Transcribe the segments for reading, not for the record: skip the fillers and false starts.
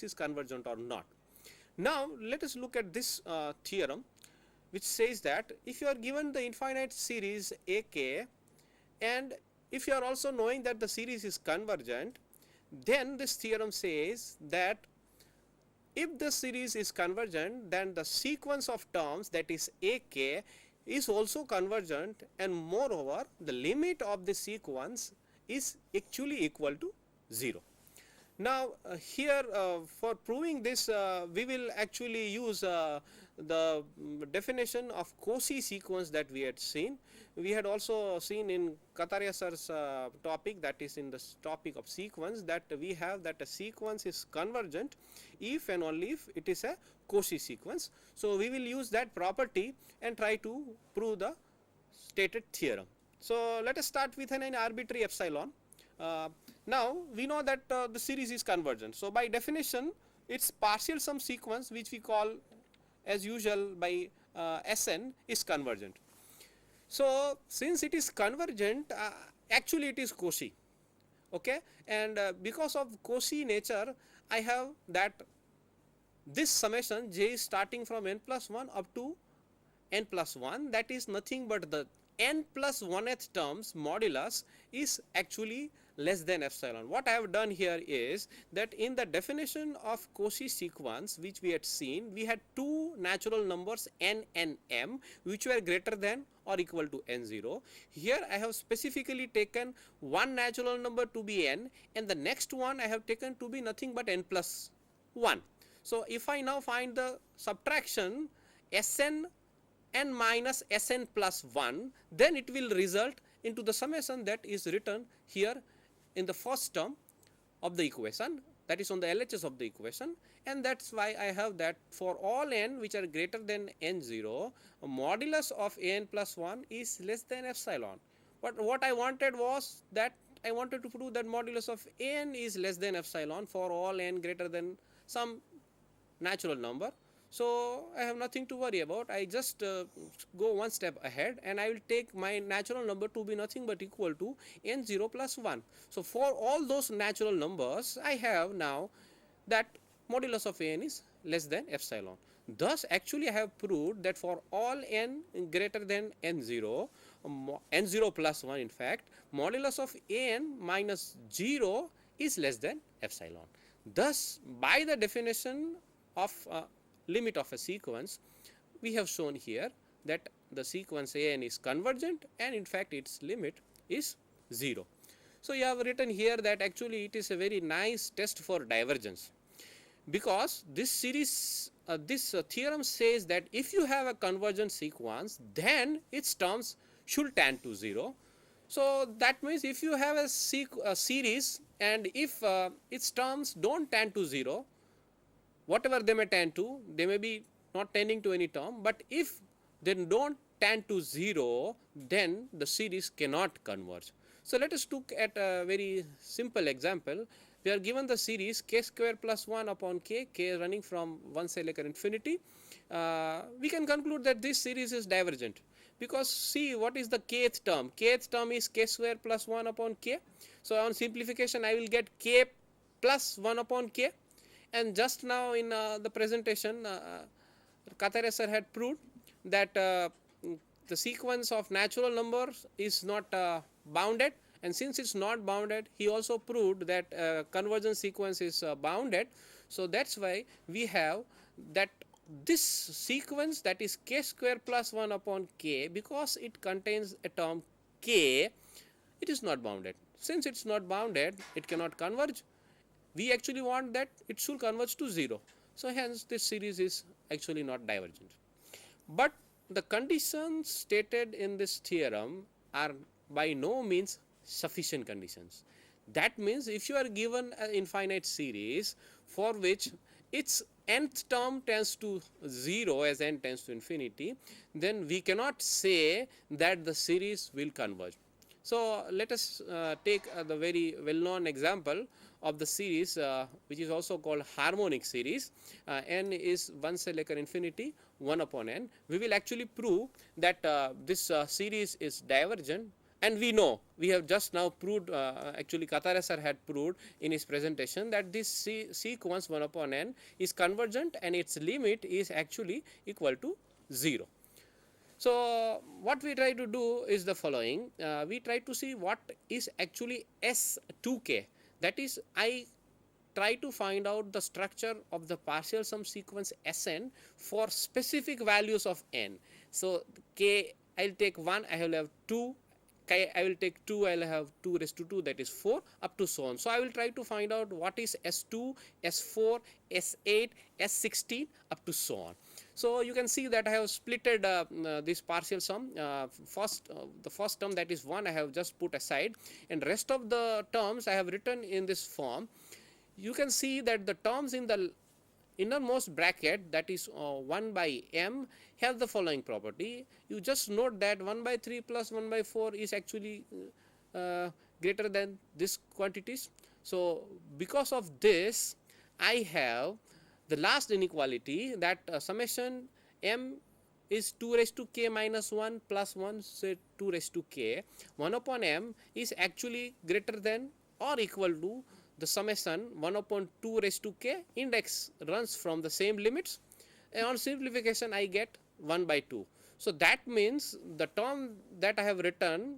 is convergent or not. Now let us look at this theorem, which says that if you are given the infinite series AK, and if you are also knowing that the series is convergent, then this theorem says that if the series is convergent, then the sequence of terms, that is AK, is also convergent, and moreover the limit of the sequence is actually equal to 0. Now here for proving this we will actually use the definition of Cauchy sequence that we had seen. We had also seen in Kataria sir's topic, that is in the topic of sequence, that we have that a sequence is convergent if and only if it is a Cauchy sequence. So we will use that property and try to prove the stated theorem. So let us start with an arbitrary epsilon. Now we know that the series is convergent. So by definition, its partial sum sequence, which we call as usual by Sn, is convergent. So since it is convergent, actually it is Cauchy. Okay, and because of Cauchy nature, I have that this summation j is starting from n plus 1 up to n plus 1, that is nothing but the n plus 1th terms modulus is actually less than epsilon. What I have done here is that in the definition of Cauchy sequence, which we had seen, we had two natural numbers n and m, which were greater than or equal to n0. Here I have specifically taken one natural number to be n, and the next one I have taken to be nothing but n plus 1. So if I now find the subtraction Sn n minus Sn plus 1, then it will result into the summation that is written here in the first term of the equation, that is on the LHS of the equation, and that is why I have that for all n which are greater than n0, modulus of an plus 1 is less than epsilon. But what I wanted was that I wanted to prove that modulus of n is less than epsilon for all n greater than some natural number. So I have nothing to worry about. I just go one step ahead, and I will take my natural number to be nothing but equal to n0 plus 1. So for all those natural numbers, I have now that modulus of n is less than epsilon. Thus actually I have proved that for all n greater than n0, n0 plus 1 in fact, modulus of n minus 0 is less than epsilon. Thus by the definition of limit of a sequence, we have shown here that the sequence an is convergent, and in fact its limit is 0. So you have written here that actually it is a very nice test for divergence, because this series theorem says that if you have a convergent sequence, then its terms should tend to 0. So that means if you have a series, and if its terms don't tend to 0, whatever they may tend to, they may be not tending to any term, but if they don't tend to 0, then the series cannot converge. So let us look at a very simple example. We are given the series k square plus 1 upon k running from 1 cell infinity. We can conclude that this series is divergent, because see what is the kth term. Kth term is k square plus 1 upon k. So on simplification I will get k plus 1 upon k. And just now in the presentation, Kataria sir had proved that the sequence of natural numbers is not bounded, and since it's not bounded, he also proved that convergence sequence is bounded. So that's why we have that this sequence, that is k square plus 1 upon k, because it contains a term k, it is not bounded. Since it's not bounded, it cannot converge. We actually want that it should converge to 0. So hence this series is actually not divergent. But the conditions stated in this theorem are by no means sufficient conditions. That means if you are given an infinite series for which its nth term tends to 0 as n tends to infinity, then we cannot say that the series will converge. So let us take the very well known example of the series which is also called harmonic series. N is 1 cell infinity 1 upon n. We will actually prove that this series is divergent And we know, we have just now proved, actually Katare sir had proved in his presentation, that this sequence 1 upon n is convergent and its limit is actually equal to 0. So, what we try to do is the following, we try to see what is actually S2k, that is, I try to find out the structure of the partial sum sequence Sn for specific values of n. So, k I will take 1, I will have 2, I will take 2, I will have 2 raised to 2, that is 4, up to so on. So, I will try to find out what is S2, S4, S8, S16 up to so on. So, you can see that I have splitted this partial sum. The first term, that is 1, I have just put aside, and rest of the terms I have written in this form. You can see that the terms in the innermost bracket, that is 1 by m, have the following property. You just note that 1 by 3 plus 1 by 4 is actually greater than this quantities. So, because of this, I have the last inequality, that summation m is 2 raised to k minus 1 plus 1, say 2 raised to k, 1 upon m is actually greater than or equal to the summation 1 upon 2 raised to k, index runs from the same limits, and on simplification I get 1 by 2. So, that means the term that I have written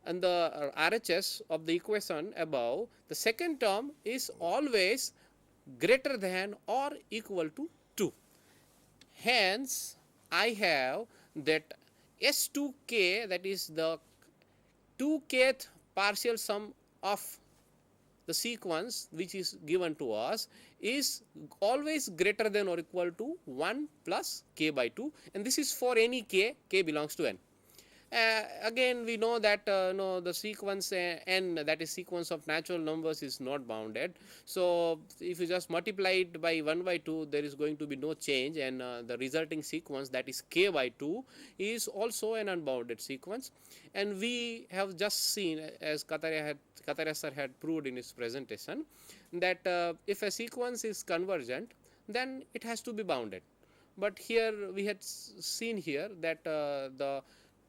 and the RHS of the equation above, the second term is always greater than or equal to 2. Hence, I have that S2k, that is the 2kth partial sum of the sequence which is given to us, is always greater than or equal to 1 plus k by 2, and this is for any k belongs to n. Again, we know that no, the sequence n, that is sequence of natural numbers, is not bounded. So, if you just multiply it by 1 by 2, there is going to be no change, and the resulting sequence, that is k by 2, is also an unbounded sequence. And we have just seen, as Katare sir had proved in his presentation, that if a sequence is convergent, then it has to be bounded. But here we had seen here that the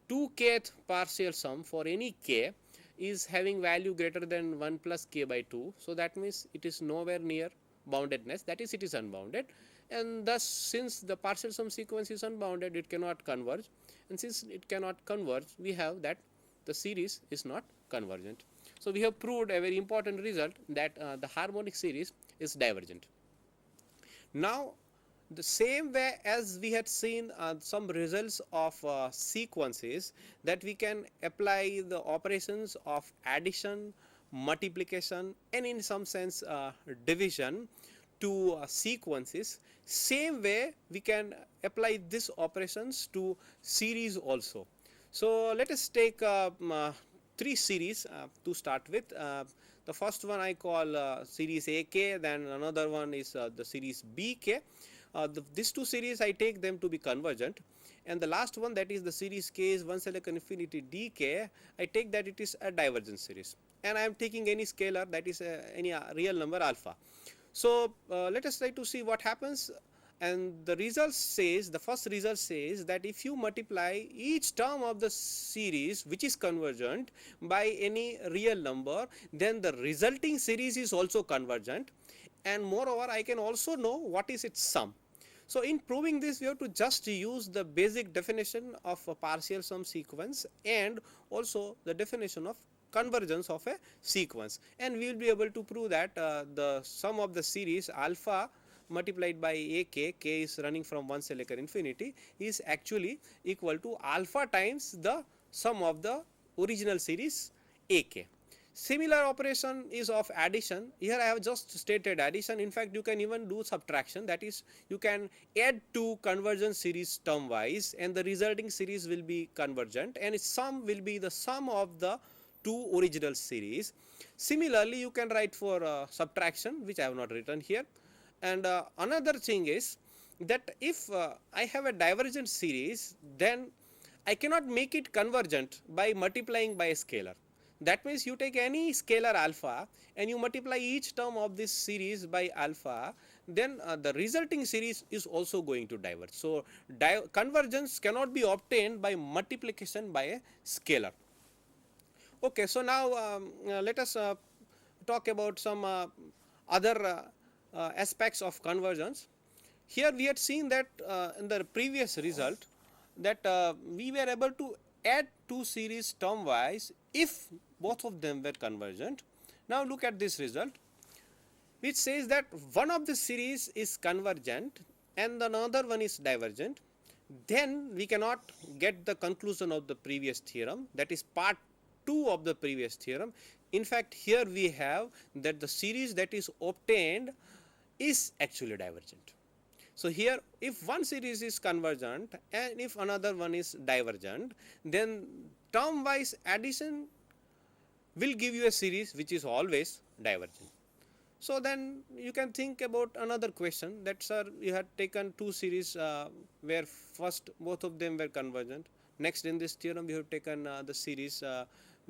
2kth partial sum for any k is having value greater than 1 plus k by 2. So, that means it is nowhere near boundedness, that is, it is unbounded, and thus since the partial sum sequence is unbounded, it cannot converge, and since it cannot converge, we have that the series is not convergent. So, we have proved a very important result, that the harmonic series is divergent. Now, the same way as we had seen some results of sequences, that we can apply the operations of addition, multiplication, and in some sense division to sequences, same way we can apply these operations to series also. So, let us take 3 series to start with. The first one I call series AK, then another one is the series BK. These 2 series I take them to be convergent, and the last one, that is the series k is 1 select infinity dk, I take that it is a divergent series, and I am taking any scalar, that is any real number alpha. So, let us try to see what happens, and the result says, the first result says that if you multiply each term of the series which is convergent by any real number, then the resulting series is also convergent, and moreover I can also know what is its sum. So, in proving this, we have to just use the basic definition of a partial sum sequence and also the definition of convergence of a sequence, and we will be able to prove that the sum of the series alpha multiplied by AK, k is running from 1 select infinity, is actually equal to alpha times the sum of the original series AK. Similar operation is of addition. Here I have just stated addition. In fact, you can even do subtraction, that is, you can add 2 convergent series term wise, and the resulting series will be convergent, and its sum will be the sum of the 2 original series. Similarly, you can write for subtraction, which I have not written here. And another thing is that if I have a divergent series, then I cannot make it convergent by multiplying by a scalar. That means you take any scalar alpha and you multiply each term of this series by alpha, then the resulting series is also going to diverge. So, convergence cannot be obtained by multiplication by a scalar. Okay, so now let us talk about some other aspects of convergence. Here we had seen that in the previous result that we were able to add two series term wise if both of them were convergent. Now look at this result, which says that one of the series is convergent and another one is divergent. Then we cannot get the conclusion of the previous theorem, that is part 2 of the previous theorem. In fact, here we have that the series that is obtained is actually divergent. So here if one series is convergent and if another one is divergent, then term wise addition will give you a series which is always divergent. So then you can think about another question, that sir, you had taken two series where first both of them were convergent. Next in this theorem we have taken the series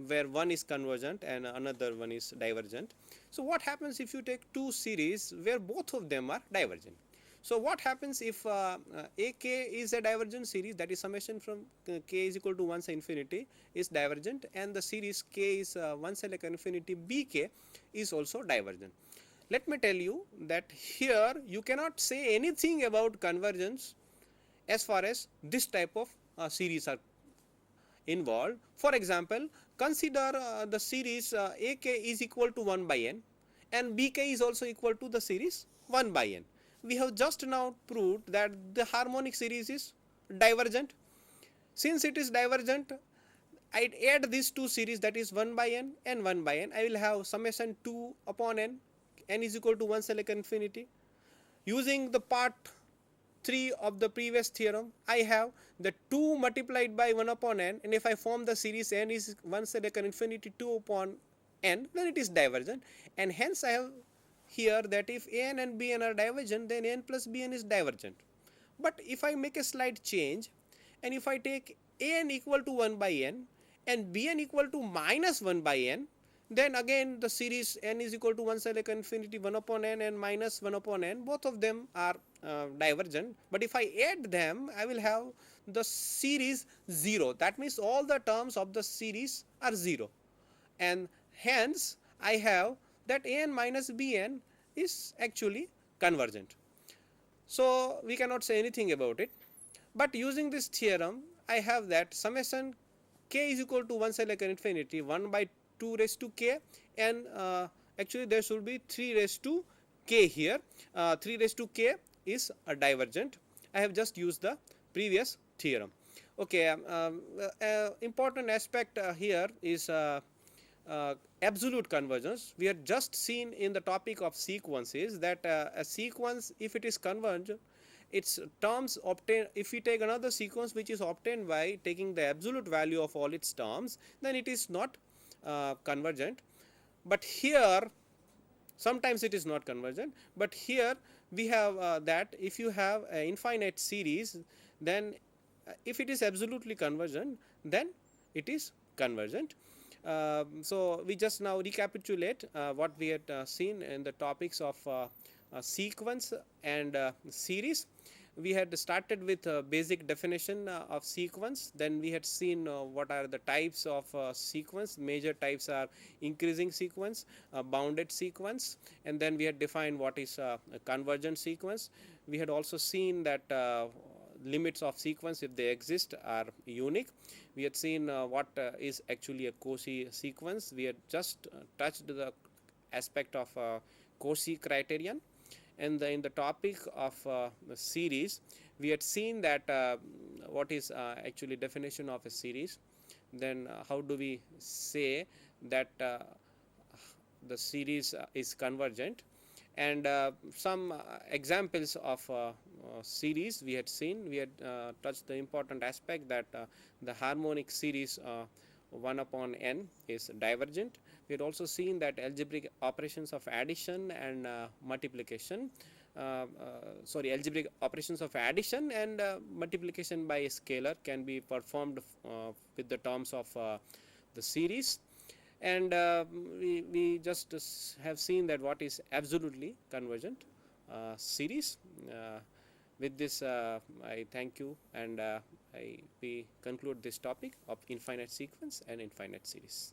where one is convergent and another one is divergent. So what happens if you take two series where both of them are divergent? So what happens if AK is a divergent series, that is summation from k is equal to 1 sine infinity is divergent, and the series k is 1 sine infinity bk is also divergent. Let me tell you that here you cannot say anything about convergence as far as this type of series are involved. For example, consider the series AK is equal to 1 by n and BK is also equal to the series 1 by n. We have just now proved that the harmonic series is divergent. Since it is divergent, I add these two series, that is 1 by n and 1 by n. I will have summation 2 upon n is equal to 1 select infinity. Using the part 3 of the previous theorem, I have the 2 multiplied by 1 upon n, and if I form the series n is 1 select infinity 2 upon n, then it is divergent, and hence I have here that if an and bn are divergent, then n plus bn is divergent. But if I make a slight change and if I take an equal to 1 by n and bn equal to minus 1 by n, then again the series n is equal to 1 select infinity 1 upon n and minus 1 upon n, both of them are divergent. But if I add them, I will have the series 0. That means all the terms of the series are 0, and hence I have that an minus bn is actually convergent. So we cannot say anything about it. But using this theorem, I have that summation k is equal to 1 select infinity 1 by 2 raised to k, and actually there should be 3 raised to k here. 3 raised to k is a divergent. I have just used the previous theorem. Okay, important aspect here is absolute convergence. We had just seen in the topic of sequences that a sequence, if it is convergent, its terms obtained, if we take another sequence which is obtained by taking the absolute value of all its terms, then it is not convergent. But here sometimes it is not convergent, but here we have that if you have an infinite series, then if it is absolutely convergent, then it is convergent. So we just now recapitulate what we had seen in the topics of sequence and series. We had started with a basic definition of sequence, then we had seen what are the types of sequence. Major types are increasing sequence, bounded sequence, and then we had defined what is a convergent sequence. We had also seen that limits of sequence, if they exist, are unique. We had seen what is actually a Cauchy sequence. We had just touched the aspect of Cauchy criterion, and in the topic of series, we had seen that what is actually definition of a series, then how do we say that the series is convergent, and some examples of series we had seen. We had touched the important aspect that the harmonic series 1 upon n is divergent. We had also seen that algebraic operations of addition and multiplication, algebraic operations of addition and multiplication by a scalar can be performed with the terms of the series. And we just have seen that what is absolutely convergent series. With this I thank you, and we conclude this topic of infinite sequence and infinite series.